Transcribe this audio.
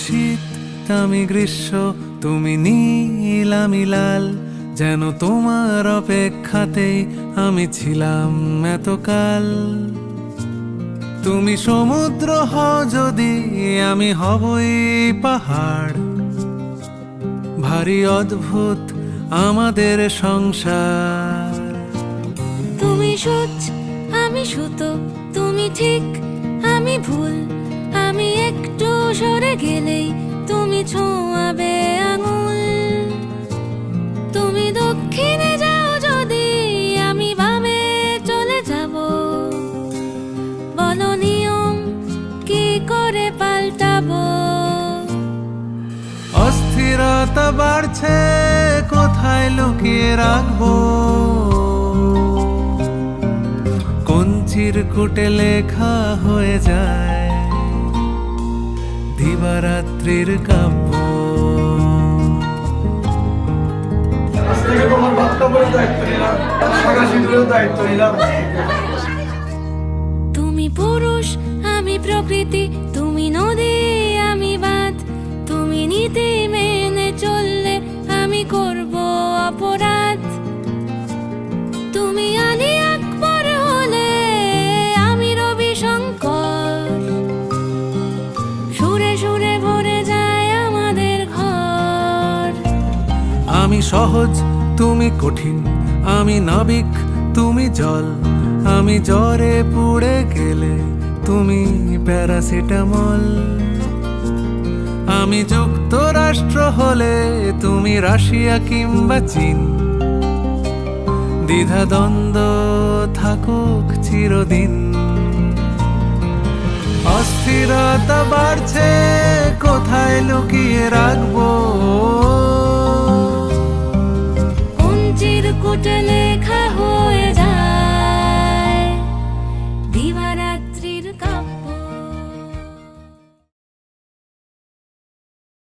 শীত আমি গ্রীষ্ম, তুমি নীল আমি লাল, যেন তোমার অপেক্ষাতেই আমি ছিলাম এতকাল। তুমি সমুদ্র হও যদি, আমি হবই পাহাড়। ভারী অদ্ভুত আমাদের সংসার। তুমি সূচ আমি সুতো, তুমি ঠিক আমি ভুল, আমি একটু সরে গেলেই তুমি ছোঁয়াবে আঙুল। তুমি দক্ষিণে যাও যদি, আমি বামে চলে যাব। বলো নিয়ম কি করে পাল্টাবো? অস্থিরতা বাড়ছে, কোথায় লুকিয়ে রাখবো? কোন চিরকুটে লেখা হয়ে যায় দিবারাত্রির কাব্য। তুমি পুরুষ আমি প্রকৃতি, তুমি নদী আমি বাঁধ। তুমি নীতি মেনে চললে আমি করব অপরাধ। তুমি আলী আকবর হলে আমি রবি শঙ্কর। সুরে সুরে ভরে যায় আমাদের ঘর। আমি সহজ তুমি কঠিন, আমি নাবিক তুমি জল। আমি জ্বরে পুড়ে গেলে তুমি প্যারাসিটামল। আমি যুক্তরাষ্ট্র হলে তুমি রাশিয়া কিংবা চীন। দ্বিধাদ্বন্দ্ব থাকুক চিরদিন। অস্থিরতা বাড়ছে,